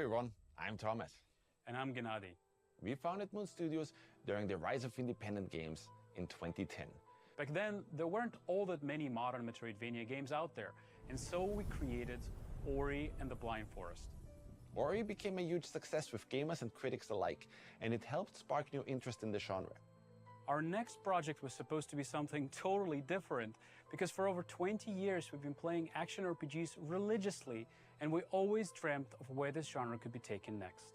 everyone, I'm Thomas. And I'm Gennady. We founded Moon Studios during the rise of independent games in 2010. Back then, there weren't all that many modern Metroidvania games out there, and so we created Ori and the Blind Forest. Ori became a huge success with gamers and critics alike, and it helped spark new interest in the genre. Our next project was supposed to be something totally different, because for over 20 years we've been playing action RPGs religiously, and we always dreamt of where this genre could be taken next.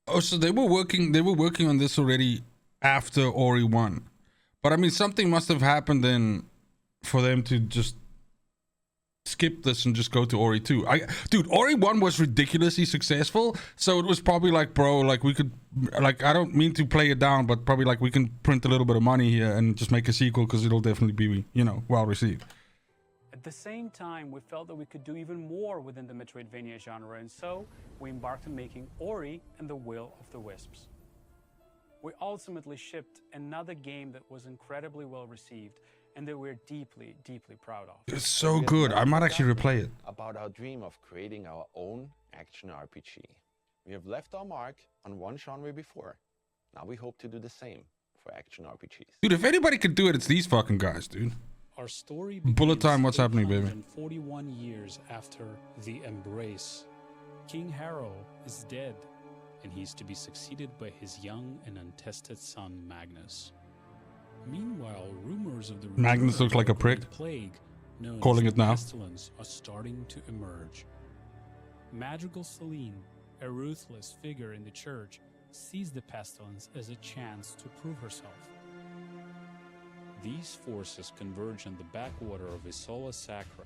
Oh, so they were working on this already after Ori 1. But I mean, something must have happened then for them to just skip this and just go to Ori 2. Dude, Ori 1 was ridiculously successful, so it was probably like, bro, like we could, like, I don't mean to play it down, but probably like we can print a little bit of money here and just make a sequel because it'll definitely be, you know, well received. At the same time, we felt that we could do even more within the Metroidvania genre, and so we embarked on making Ori and the Will of the Wisps. We ultimately shipped another game that was incredibly well received and that we're deeply, deeply proud of. It's so good. I might actually replay it. About our dream of creating our own action RPG. We have left our mark on one genre before. Now we hope to do the same for action RPGs. Dude, if anybody could do it, it's these fucking guys, dude. Our story Bullet time, what's happening, baby? 41 years after the Embrace. King Harrow is dead, and he's to be succeeded by his young and untested son, Magnus. Meanwhile, rumors of the Magnus looks like a prick. Plague, known Calling as it now. pestilence, are starting to emerge. Magical Celine, a ruthless figure in the church, sees the pestilence as a chance to prove herself. These forces converge on the backwater of Isola Sacra,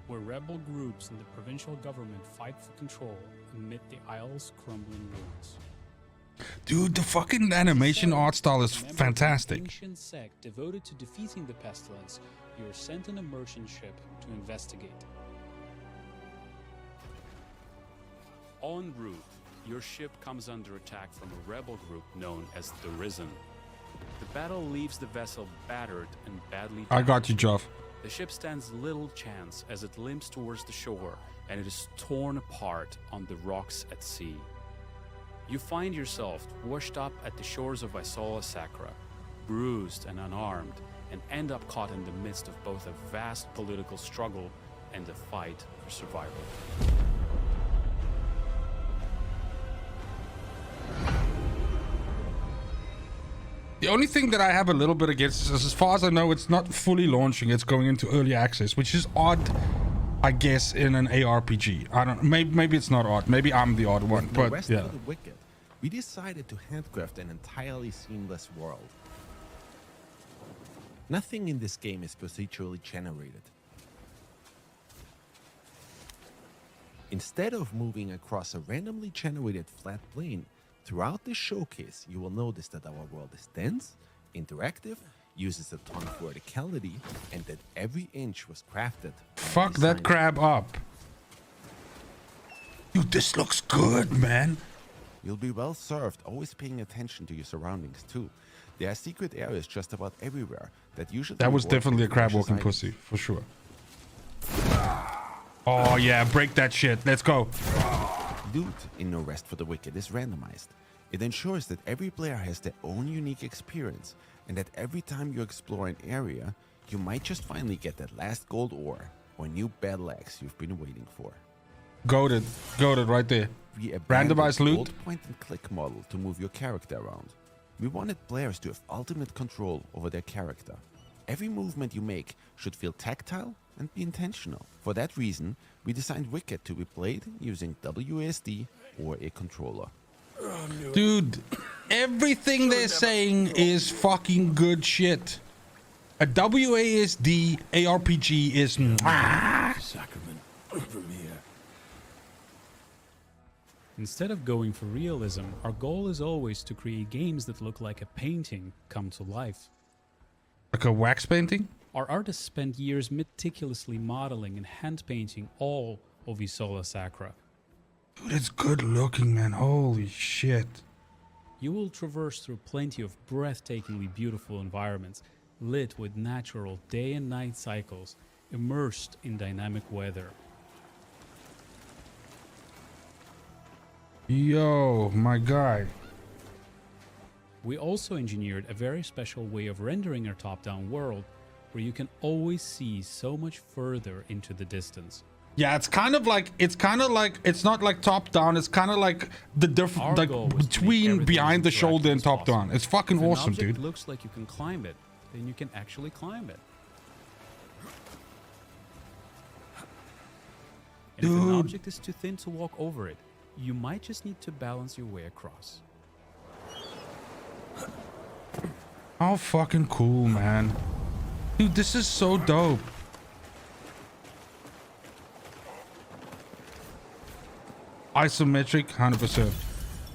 where rebel groups and the provincial government fight for control amid the isle's crumbling ruins. Dude, the fucking animation art style is fantastic. An ancient sect devoted to defeating the pestilence, you are sent on a merchant ship to investigate. En route, your ship comes under attack from a rebel group known as the Risen. The battle leaves the vessel battered and badly damaged. I got you, Joff. The ship stands little chance as it limps towards the shore, and it is torn apart on the rocks at sea. You find yourself washed up at the shores of Isola Sacra, bruised and unarmed, and end up caught in the midst of both a vast political struggle and a fight for survival. The only thing that I have a little bit against is, as far as I know, it's not fully launching. It's going into early access, which is odd, I guess, in an ARPG. I don't. Maybe it's not odd. Maybe I'm the odd one. But rest yeah. of the Wicked, we decided to handcraft an entirely seamless world. Nothing in this game is procedurally generated. Instead of moving across a randomly generated flat plane, throughout this showcase, you will notice that our world is dense, interactive, uses a ton of verticality, and that every inch was crafted. Fuck that crab up. Dude, this looks good, man. You'll be well served, always paying attention to your surroundings too. There are secret areas just about everywhere that usually... That was reward definitely a you for crab precious walking items. pussy, for sure. Oh yeah, break that shit. Let's go. Loot in No Rest for the Wicked is randomized. It ensures that every player has their own unique experience, and that every time you explore an area, you might just finally get that last gold ore or new battle axe you've been waiting for. Goated right there. We abandoned Randomized loot. old point-and-click model to move your character around. We wanted players to have ultimate control over their character. Every movement you make should feel tactile and be intentional. For that reason, we designed Wicked to be played using WASD or a controller. Dude, everything they're saying is fucking good shit. A WASD ARPG is Sacrament from here. Instead of going for realism, our goal is always to create games that look like a painting come to life. like a wax painting. Our artists spent years meticulously modeling and hand painting all of Isola Sacra. Dude, it's good looking, man. Holy shit. You will traverse through plenty of breathtakingly beautiful environments, lit with natural day and night cycles, immersed in dynamic weather. Yo, my guy. We also engineered a very special way of rendering our top-down world where you can always see so much further into the distance. Yeah, it's not like top down. It's kind of like the difference, like between behind the shoulder and top down. It's fucking awesome, dude. If an object looks like you can climb it, then you can actually climb it. And if an object is too thin to walk over it, you might just need to balance your way across. How fucking cool, man. Dude, this is so dope. Isometric, 100%.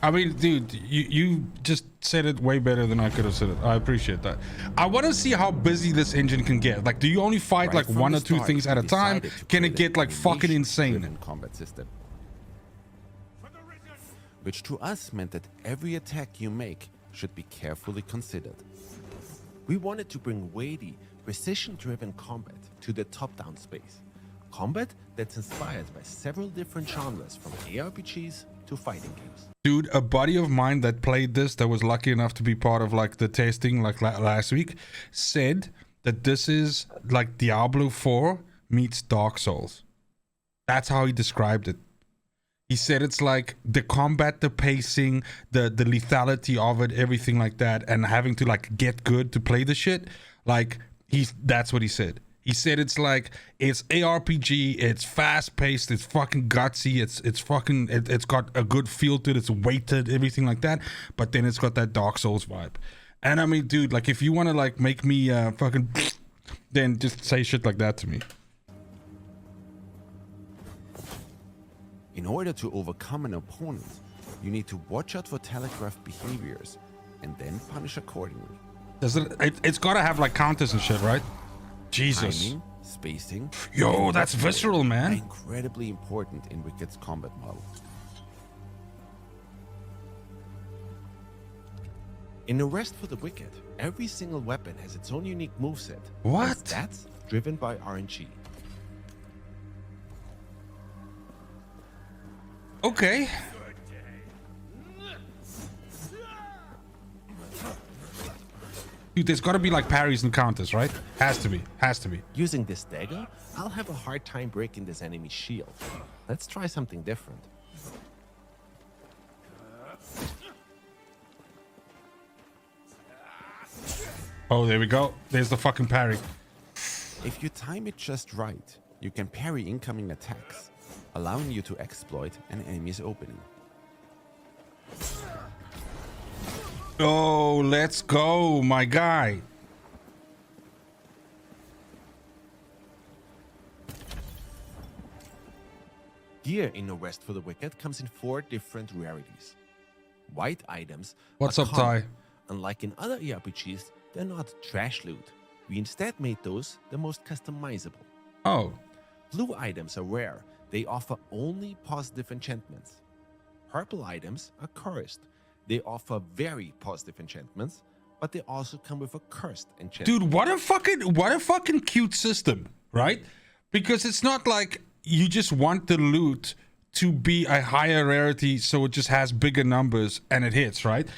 I mean, dude, you just said it way better than I could have said it. I appreciate that. I want to see how busy this engine can get. Like, do you only fight like one or two things at a time? Can it get like fucking insane? Combat system, which to us meant that every attack you make should be carefully considered. We wanted to bring weighty, precision-driven combat to the top-down space. Combat that's inspired by several different genres, from ARPGs to fighting games. Dude, a buddy of mine that played this, that was lucky enough to be part of like the testing like last week, said that this is like Diablo 4 meets Dark Souls. That's how he described it. He said it's like the combat, the pacing, the lethality of it, everything like that, and having to like get good to play the shit. Like that's what he said. He said it's like it's ARPG, it's fast paced, it's fucking gutsy, it's got a good feel to it, it's weighted, everything like that. But then it's got that Dark Souls vibe. And I mean, dude, like if you want to like make me fucking, then just say shit like that to me. In order to overcome an opponent, you need to watch out for telegraphed behaviors and then punish accordingly. It's gotta have like counters and shit, right? Jesus. Timing, spacing. Yo, that's visceral, man. Are incredibly important in Wicked's combat model. In Arrest for the Wicked, every single weapon has its own unique moveset. What? That's driven by RNG. Okay. Dude, there's gotta be like parries and counters, right? Has to be. Using this dagger, I'll have a hard time breaking this enemy's shield. Let's try something different. Oh, there we go. There's the fucking parry. If you time it just right, you can parry incoming attacks, allowing you to exploit an enemy's opening. Oh, let's go, my guy. Gear in Arrest for the Wicked comes in 4 different rarities. White items. What's are up, common. Ty? Unlike in other ARPGs, they're not trash loot. We instead made those the most customizable. Oh. Blue items are rare. They offer only positive enchantments. Purple items are cursed. They offer very positive enchantments, but they also come with a cursed enchantment. Dude, what a fucking cute system, right? Because it's not like you just want the loot to be a higher rarity so it just has bigger numbers and it hits, right?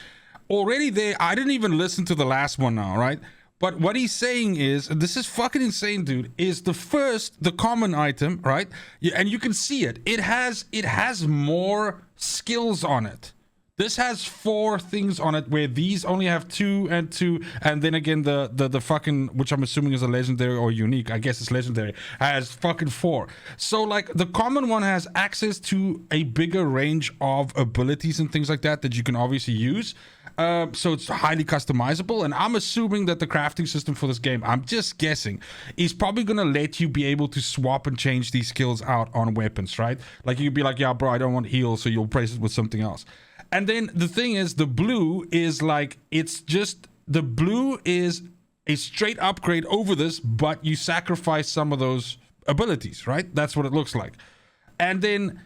Already there, I didn't even listen to the last one now, right? But what he's saying is, and this is fucking insane, dude, is the common item, right? And you can see it. It has more skills on it. This has 4 things on it, where these only have 2 and 2, and then again the fucking, which I'm assuming is a legendary or unique, I guess it's legendary, has fucking 4. So like the common one has access to a bigger range of abilities and things like that you can obviously use. So it's highly customizable, and I'm assuming that the crafting system for this game, I'm just guessing, is probably gonna let you be able to swap and change these skills out on weapons, right? Like you'd be like, yeah, bro, I don't want heal, so you'll replace it with something else. And then the thing is, the blue is like, the blue is a straight upgrade over this, but you sacrifice some of those abilities, right? That's what it looks like. And then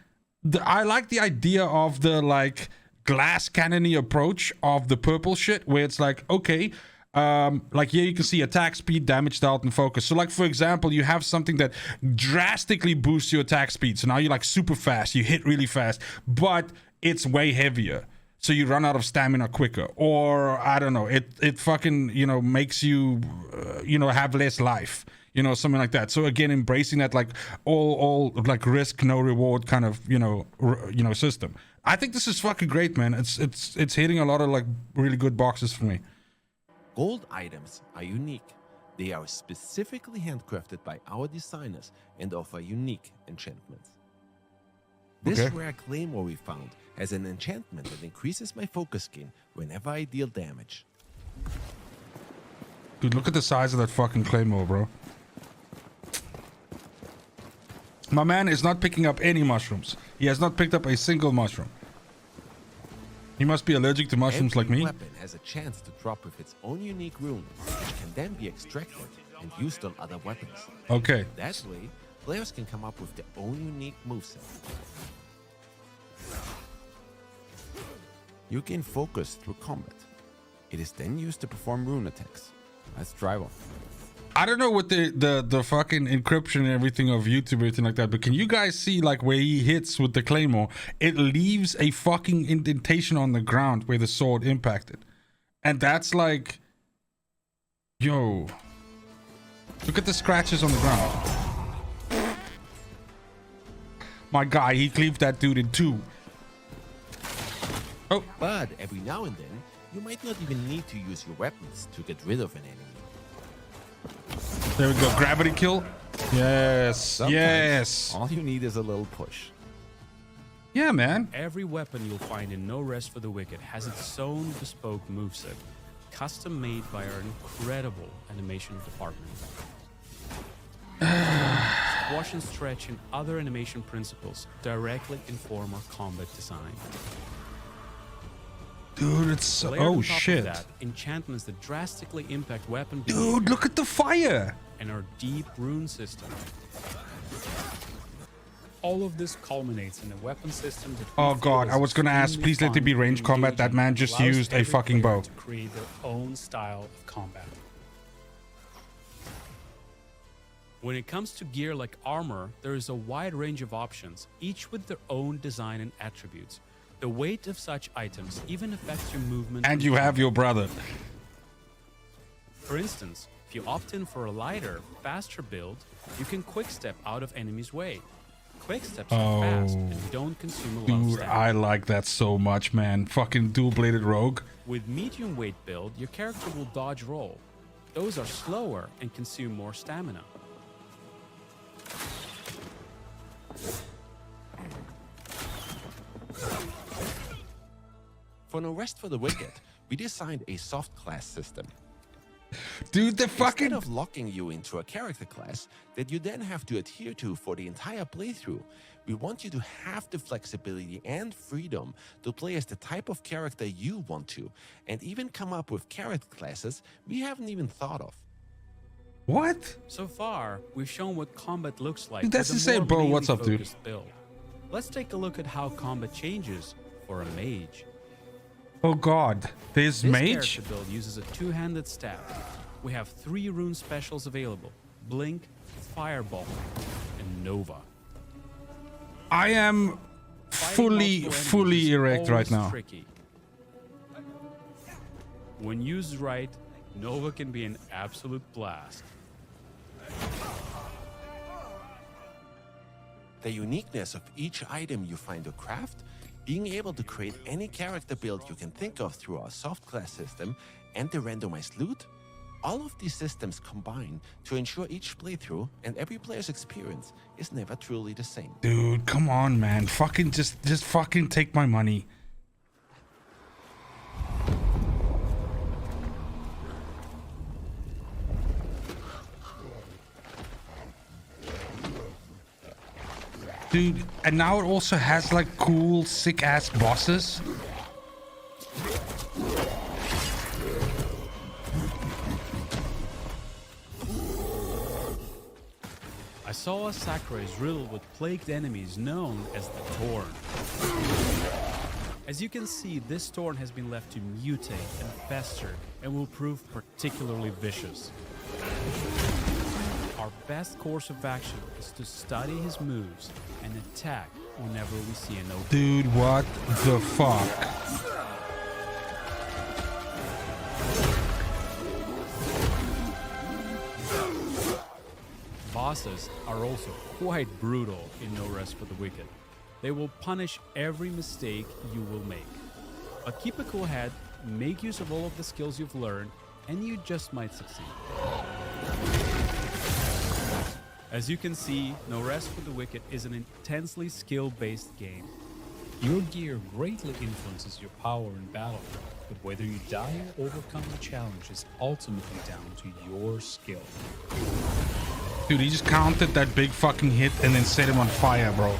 I like the idea of the like glass cannony approach of the purple shit, where it's like, okay, like here you can see attack speed, damage dealt, and focus. So like for example, you have something that drastically boosts your attack speed, so now you're like super fast, you hit really fast, but it's way heavier, so you run out of stamina quicker, or I don't know, it fucking, you know, makes you you know, have less life, you know, something like that. So again, embracing that like all like risk no reward kind of, you know, system. I think this is fucking great, man. It's hitting a lot of like really good boxes for me. Gold items are unique. They are specifically handcrafted by our designers and offer unique enchantments. This rare claymore we found has an enchantment that increases my focus gain whenever I deal damage. Dude, look at the size of that fucking claymore, bro. My man is not picking up any mushrooms. He has not picked up a single mushroom. He must be allergic to mushrooms like me. Every weapon has a chance to drop with its own unique rune, which can then be extracted and used on other weapons. Okay. That way, players can come up with their own unique moveset. You gain focus through combat. It is then used to perform rune attacks. Let's try one. I don't know what the fucking encryption and everything of YouTube or anything like that, but can you guys see like where he hits with the claymore? It leaves a fucking indentation on the ground where the sword impacted. And that's like, yo, look at the scratches on the ground. My guy, he cleaved that dude in two. Oh. But every now and then, you might not even need to use your weapons to get rid of an enemy. There we go. Gravity kill. Yes. Sometimes yes. All you need is a little push. Yeah, man. Every weapon you'll find in No Rest for the Wicked has its own bespoke moveset, custom made by our incredible animation department. Squash and stretch and other animation principles directly inform our combat design. Dude, it's so... Layered on Oh, top of shit. that, enchantments that drastically impact weapon Dude, look at the fire. and our deep rune system. All of this culminates in a weapon system that Oh god, I was gonna ask, please let it be range combat. That man just used a fucking bow. To create their own style of combat. When it comes to gear like armor, there is a wide range of options, each with their own design and attributes. The weight of such items even affects your movement. And you have your brother. For instance, if you opt in for a lighter, faster build, you can quick step out of enemies' way. Quick steps are fast and don't consume a lot of Dude, stamina. I like that so much, man. Fucking dual-bladed rogue. With medium weight build, your character will dodge roll. Those are slower and consume more stamina. For No Rest for the Wicked, we designed a soft class system. Dude, the fucking... Instead of locking you into a character class that you then have to adhere to for the entire playthrough, we want you to have the flexibility and freedom to play as the type of character you want to, and even come up with character classes we haven't even thought of. What? So far, we've shown what combat looks like. Dude, that's with a the same, more bro. What's melee up, dude? focused build. Let's take a look at how combat changes for a mage. Oh god. There's This mage? character build uses a two-handed staff. We have 3 rune specials available: Blink, Fireball, and Nova. I am Fighting multiple fully enemies is erect right always now. tricky. When used right, Nova can be an absolute blast. The uniqueness of each item you find or craft, being able to create any character build you can think of through our soft class system, and the randomized loot, all of these systems combine to ensure each playthrough and every player's experience is never truly the same. Dude, come on, man. Fucking just fucking take my money. Dude, and now it also has like cool, sick ass bosses. I saw a Sacrament is riddled with plagued enemies known as the Torn. As you can see, this Torn has been left to mutate and fester and will prove particularly vicious. Our best course of action is to study his moves and attack whenever we see an opening. Dude, what the fuck? Bosses are also quite brutal in No Rest for the Wicked. They will punish every mistake you will make. But keep a cool head, make use of all of the skills you've learned, and you just might succeed. As you can see, No Rest for the Wicked is an intensely skill-based game. Your gear greatly influences your power in battle, but whether you die or overcome the challenge is ultimately down to your skill. Dude, he just counted that big fucking hit and then set him on fire, bro.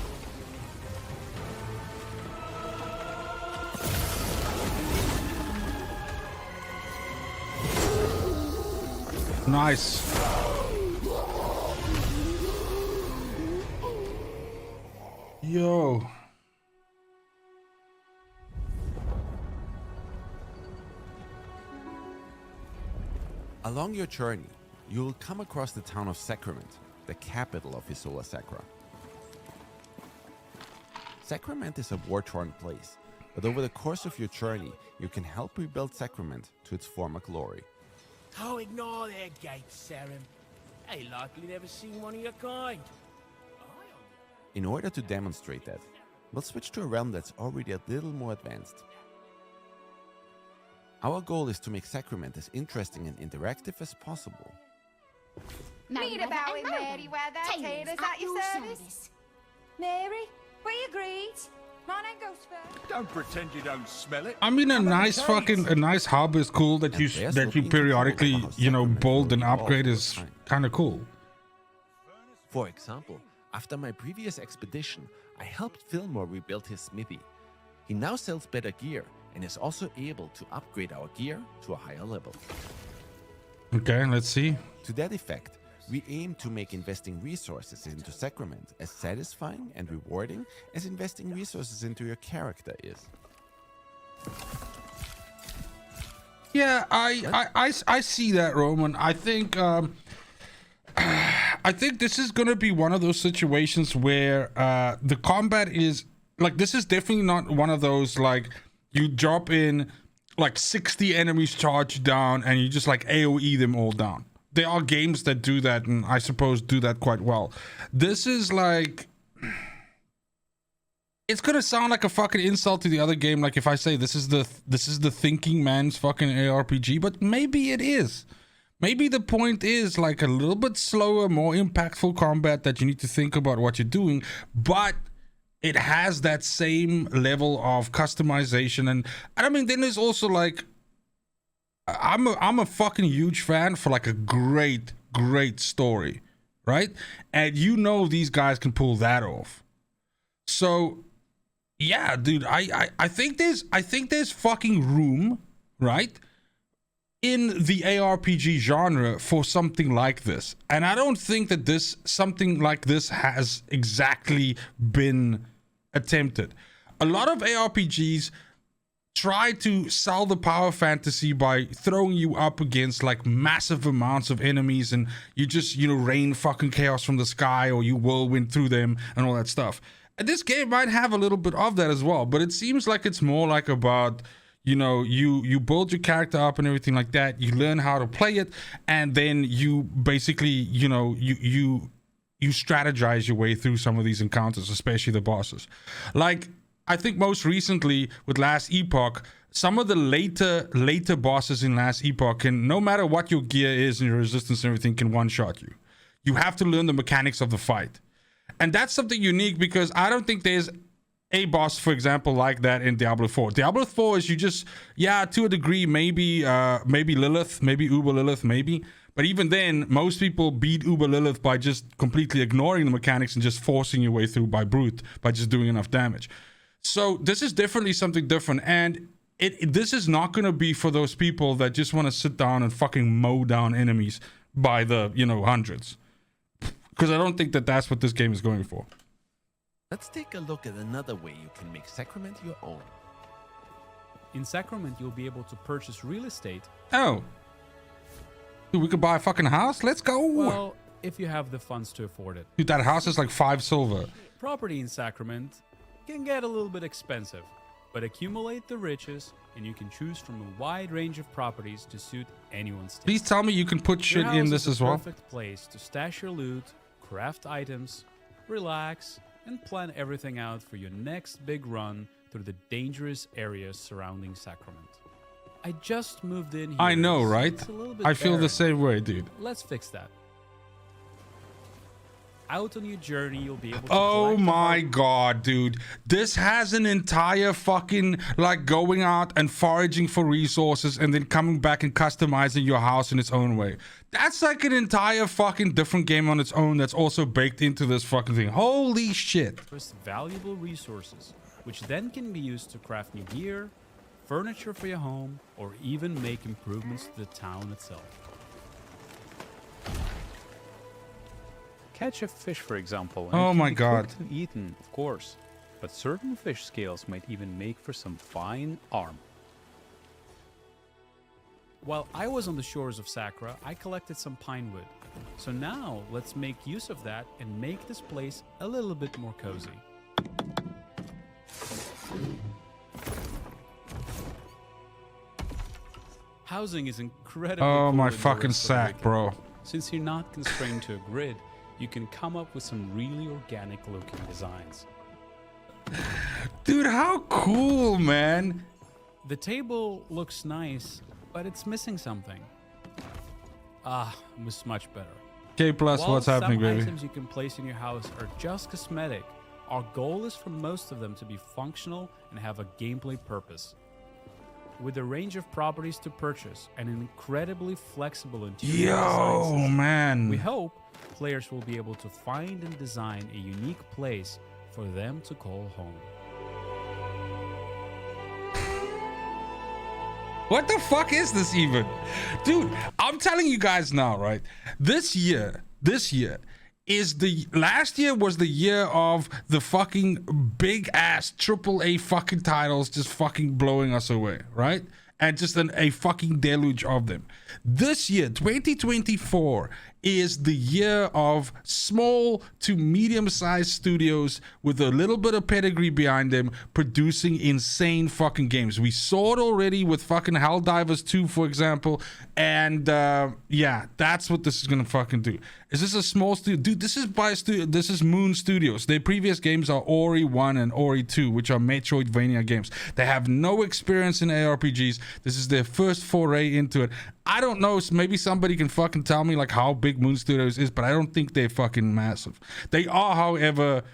Nice. Yo. Along your journey, you will come across the town of Sacrament, the capital of Isola Sacra. Sacrament is a war-torn place, but over the course of your journey, you can help rebuild Sacrament to its former glory. Oh, ignore their gates, Sarim. They likely never seen one of your kind. In order to demonstrate that, we'll switch to a realm that's already a little more advanced. Our goal is to make Sacrament as interesting and interactive as possible. Read about it, Mary, where their tailors at your service. Mary, we agreed. My name goes first. Don't pretend you don't smell it. I mean, a nice hub is cool that you periodically, you know, build and upgrade is kind of cool. For example, after my previous expedition, I helped Fillmore rebuild his smithy. He now sells better gear and is also able to upgrade our gear to a higher level. Okay, let's see. To that effect, we aim to make investing resources into Sacrament as satisfying and rewarding as investing resources into your character is. Yeah, I see that, Roman. I think this is gonna be one of those situations where the combat is like, this is definitely not one of those like you drop in like 60 enemies charge down and you just like AoE them all down. There are games that do that, and I suppose do that quite well. This is like, it's gonna sound like a fucking insult to the other game, like if I say this is the thinking man's fucking ARPG, but maybe it is. Maybe the point is like a little bit slower, more impactful combat that you need to think about what you're doing, but it has that same level of customization. And I mean, then there's also like, I'm a fucking huge fan for like a great story, right? And you know these guys can pull that off. So yeah, dude, I think there's fucking room, right, in the ARPG genre for something like this. And I don't think that something like this has exactly been attempted. A lot of ARPGs try to sell the power fantasy by throwing you up against like massive amounts of enemies, and you just, you know, rain fucking chaos from the sky, or you whirlwind through them and all that stuff. And this game might have a little bit of that as well, but it seems like it's more like about, you know, you build your character up and everything like that, you learn how to play it, and then you basically, you know, you strategize your way through some of these encounters, especially the bosses. Like, I think most recently with Last Epoch, some of the later bosses in Last Epoch can, no matter what your gear is and your resistance and everything, can one-shot you. You have to learn the mechanics of the fight. And that's something unique, because I don't think there's a boss, for example, like that in Diablo 4. Diablo 4 is you just, yeah, to a degree, maybe Lilith, maybe Uber Lilith, maybe. But even then, most people beat Uber Lilith by just completely ignoring the mechanics and just forcing your way through by brute, by just doing enough damage. So this is definitely something different, and this is not going to be for those people that just want to sit down and fucking mow down enemies by the, you know, hundreds. Because I don't think that that's what this game is going for. Let's take a look at another way you can make Sacrament your own. In Sacrament, you'll be able to purchase real estate. Oh. Dude, we could buy a fucking house? Let's go. Well, if you have the funds to afford it. Dude, that house is like 5 silver. Property in Sacrament can get a little bit expensive, but accumulate the riches and you can choose from a wide range of properties to suit anyone's taste. Please tell me you can put shit in this as well. Perfect place to stash your loot, craft items, relax, and plan everything out for your next big run through the dangerous areas surrounding Sacrament. I just moved in here. I know, so right? it's a little bit I feel barren. the same way, dude. Let's fix that. Out on your journey, you'll be able to Oh my god, dude. This has an entire fucking, like, going out and foraging for resources and then coming back and customizing your house in its own way. That's like an entire fucking different game on its own that's also baked into this fucking thing. Holy shit. valuable resources, which then can be used to craft new gear, furniture for your home, or even make improvements to the town itself. Catch a fish, for example. And Oh it can my be god. cooked and eaten, of course. But certain fish scales might even make for some fine armor. While I was on the shores of Sacra, I collected some pine wood. So now let's make use of that and make this place a little bit more cozy. Housing is incredibly Oh cool my in the fucking West of the sack, Wicked. bro. Since you're not constrained to a grid, you can come up with some really organic looking designs. Dude, how cool, man. The table looks nice, but it's missing something. Ah, it was much better. K plus, While what's happening, some baby? items you can place in your house are just cosmetic, our goal is for most of them to be functional and have a gameplay purpose. With a range of properties to purchase and an incredibly flexible interior design Yo, system, man. we hope players will be able to find and design a unique place for them to call home. What the fuck is this even? Dude, I'm telling you guys now, right? This year is the last year was the year of the fucking big ass AAA fucking titles just fucking blowing us away, right? And just a fucking deluge of them. This year, 2024, is the year of small to medium-sized studios with a little bit of pedigree behind them producing insane fucking games. We saw it already with fucking Helldivers 2, for example. And yeah, that's what this is gonna fucking do. Is this a small studio? Dude, this is Moon Studios. Their previous games are Ori 1 and Ori 2, which are Metroidvania games. They have no experience in ARPGs. This is their first foray into it. I don't know, maybe somebody can fucking tell me like how big Moon Studios is, but I don't think they're fucking massive. They are, however,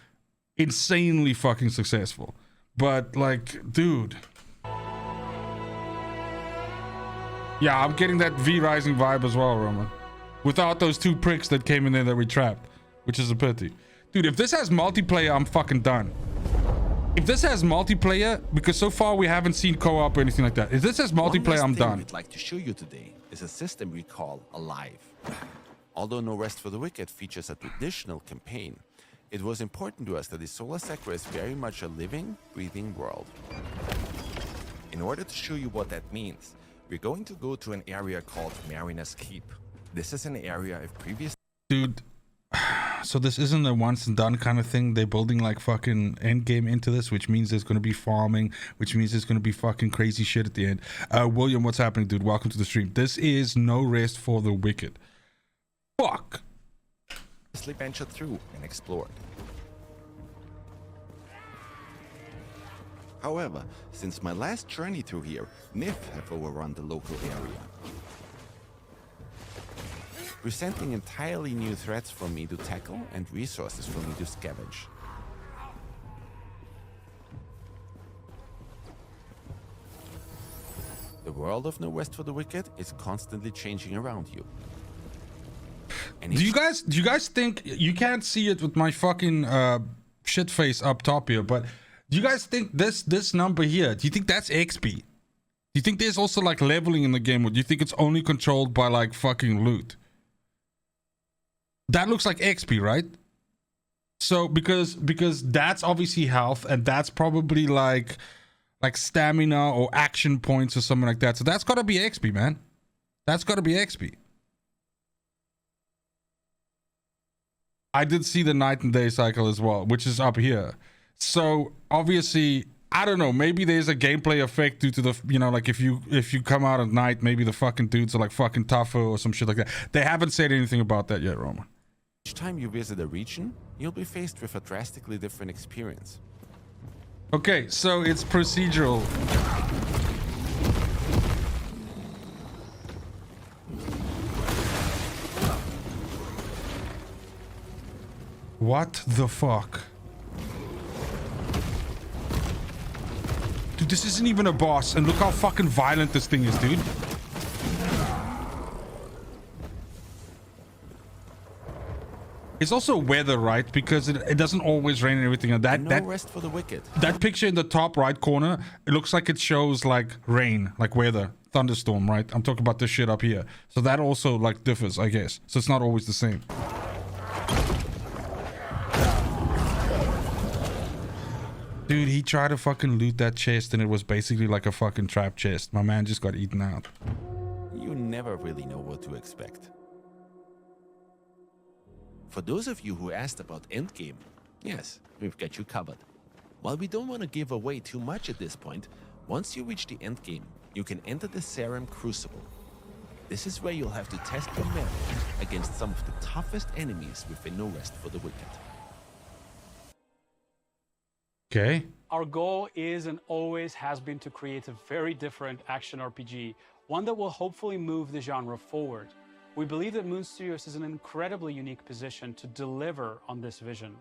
insanely fucking successful. But like, dude. Yeah, I'm getting that V Rising vibe as well, Roman. Without those two pricks that came in there that we trapped, which is a pity. Dude, if this has multiplayer, I'm fucking done. If this has multiplayer, because so far we haven't seen co-op or anything like that. If this has multiplayer, I'm done. What we'd like to show you today is a system we call Alive. Although No Rest for the Wicked features a traditional campaign, it was important to us that the Solar Sacra is very much a living, breathing world. In order to show you what that means, we're going to go to an area called Mariner's Keep. This is an area I've previously... Dude, so this isn't a once and done kind of thing. They're building like fucking end game into this, which means there's going to be farming, which means there's going to be fucking crazy shit at the end. William, what's happening, dude? Welcome to the stream. This is No Rest for the Wicked. Fuck. ventured through and explored. However, since my last journey through here, Nif have overrun the local area, presenting entirely new threats for me to tackle and resources for me to scavenge. The world of No Rest for the Wicked is constantly changing around you. And Do you guys think, you can't see it with my fucking shit face up top here, but do you guys think this number here, do you think that's XP? Do you think there's also like leveling in the game, or do you think it's only controlled by like fucking loot? That looks like XP, right? So because that's obviously health, and that's probably like stamina or action points or something like that. So that's gotta be XP, man. That's gotta be XP. I did see the night and day cycle as well, which is up here. So obviously, I don't know, maybe there's a gameplay effect due to the, you know, like if you come out at night, maybe the fucking dudes are like fucking tougher or some shit like that. They haven't said anything about that yet, Roman. Each time you visit a region, you'll be faced with a drastically different experience. Okay, so it's procedural. What the fuck? Dude, this isn't even a boss, and look how fucking violent this thing is, dude. It's also weather, right? Because it doesn't always rain and everything. And No rest for the wicked. that picture in the top right corner, it looks like it shows like rain, like weather, thunderstorm, right? I'm talking about this shit up here. So that also like differs, I guess. So it's not always the same. Dude, he tried to fucking loot that chest and it was basically like a fucking trap chest. My man just got eaten out. You never really know what to expect. For those of you who asked about endgame, yes, we've got you covered. While we don't want to give away too much at this point, once you reach the endgame, you can enter the Sacrament Crucible. This is where you'll have to test your metal against some of the toughest enemies within No Rest for the Wicked. Okay. Our goal is and always has been to create a very different action RPG, one that will hopefully move the genre forward. We believe that Moon Studios is in an incredibly unique position to deliver on this vision.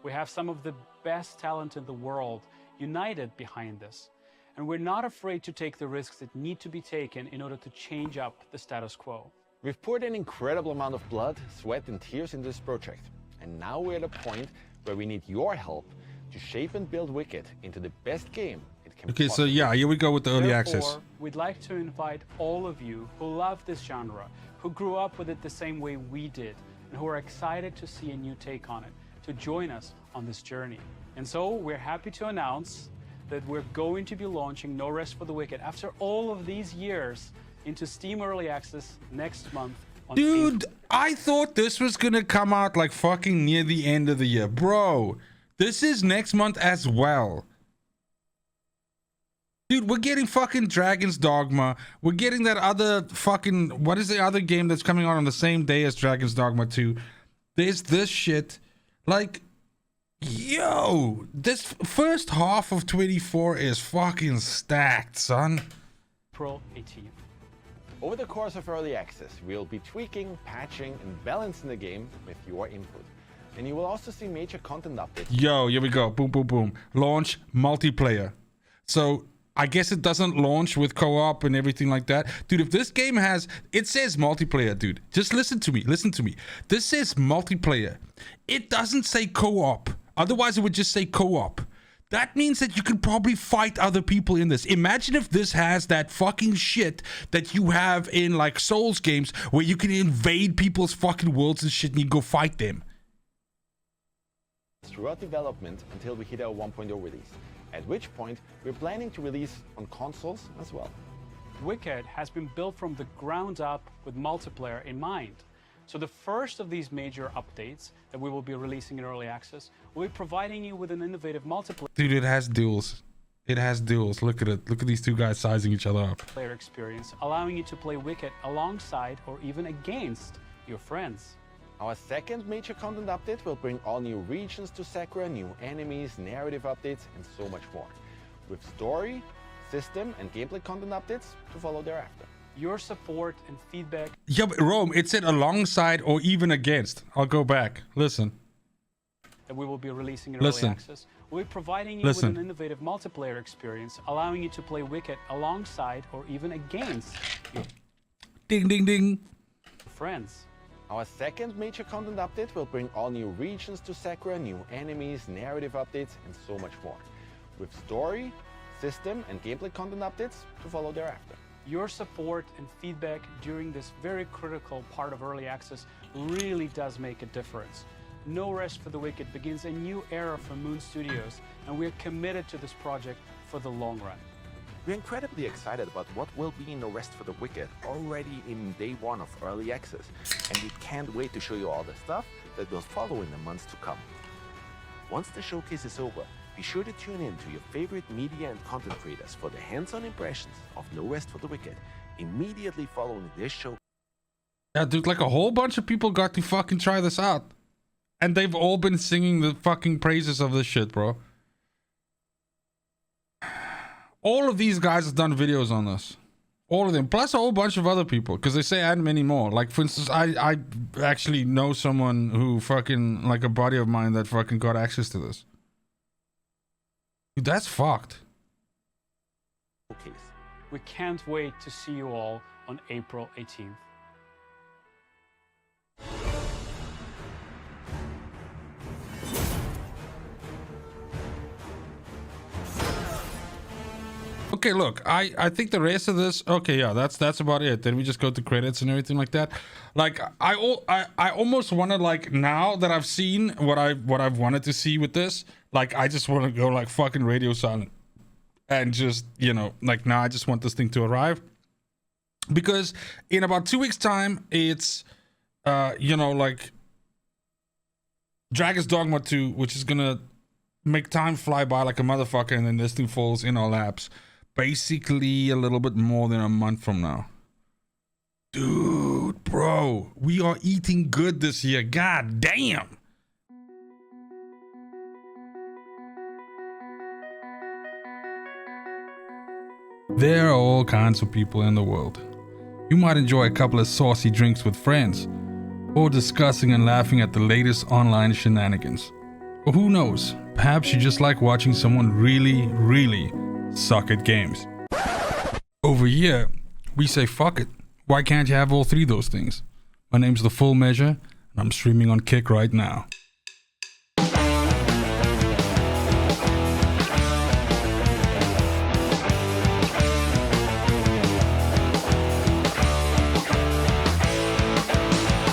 We have some of the best talent in the world united behind this, and we're not afraid to take the risks that need to be taken in order to change up the status quo. We've poured an incredible amount of blood, sweat, and tears into this project, and now we're at a point where we need your help to shape and build Wicked into the best game it can Okay, so possibly yeah, here we go with the early Therefore, access. we'd like to invite all of you who love this genre, who grew up with it the same way we did, and who are excited to see a new take on it, to join us on this journey. And so we're happy to announce that we're going to be launching No Rest for the Wicked after all of these years into Steam Early Access next month. On Dude, I thought this was gonna come out like fucking near the end of the year. Bro, this is next month as well. Dude, we're getting fucking Dragon's Dogma. We're getting that other fucking... What is the other game that's coming out on the same day as Dragon's Dogma 2? There's this shit. Like, yo, this first half of 24 is fucking stacked, son. April 18th. Over the course of early access, we'll be tweaking, patching, and balancing the game with your input. And you will also see major content updates. Yo, here we go. Boom, boom, boom. Launch multiplayer. So I guess it doesn't launch with co-op and everything like that. Dude, if this game has... It says multiplayer, dude. Just listen to me. Listen to me. This says multiplayer. It doesn't say co-op. Otherwise, it would just say co-op. That means that you can probably fight other people in this. Imagine if this has that fucking shit that you have in like Souls games where you can invade people's fucking worlds and shit and you go fight them. Throughout development until we hit our 1.0 release, at which point we're planning to release on consoles as well. Wicked has been built from the ground up with multiplayer in mind. So the first of these major updates that we will be releasing in early access will be providing you with an innovative multiplayer Dude, it has duels. It has duels. Look at it. Look at these two guys sizing each other up. experience, allowing you to play Wicked alongside or even against your friends. Our second major content update will bring all new regions to Sacrament, new enemies, narrative updates, and so much more, with story, system, and gameplay content updates to follow thereafter. Your support and feedback Yeah, but Rome, it said alongside or even against. I'll go back. Listen. that we will be releasing in Listen. early access will be providing you Listen. with an innovative multiplayer experience, allowing you to play Wicked alongside or even against your Ding, ding, ding. friends. Our second major content update will bring all new regions to Sacrament, new enemies, narrative updates, and so much more, with story, system, and gameplay content updates to follow thereafter. Your support and feedback during this very critical part of early access really does make a difference. No Rest for the Wicked begins a new era for Moon Studios, and we're committed to this project for the long run. We're incredibly excited about what will be No Rest for the Wicked already in day one of early access, and we can't wait to show you all the stuff that will follow in the months to come. Once the showcase is over, Be sure to tune in to your favorite media and content creators for the hands-on impressions of No Rest for the Wicked immediately following this show. Yeah, dude, like a whole bunch of people got to fucking try this out. And they've all been singing the fucking praises of this shit, bro. All of these guys have done videos on this. All of them. Plus a whole bunch of other people. Because they say add many more. Like, for instance, I actually know someone who fucking, like a buddy of mine that fucking got access to this. Dude, that's fucked. We can't wait to see you all on April 18th. Okay, look, I think the rest of this, okay, yeah, that's about it. Then we just go to credits and everything like that. Like, I almost want to, like, now that I've seen what I've wanted to see with this, like, I just want to go like fucking radio silent and just, you know, like, now I just want this thing to arrive, because in about 2 weeks time it's you know, like Dragon's Dogma 2, which is gonna make time fly by like a motherfucker, and then this thing falls in our laps basically a little bit more than a month from now. Dude, bro, we are eating good this year. God damn. There are all kinds of people in the world. You might enjoy a couple of saucy drinks with friends, or discussing and laughing at the latest online shenanigans. Or who knows, perhaps you just like watching someone really suck at games. Over here, we say fuck it. Why can't you have all three of those things? My name's The Full Measure, and I'm streaming on Kick right now.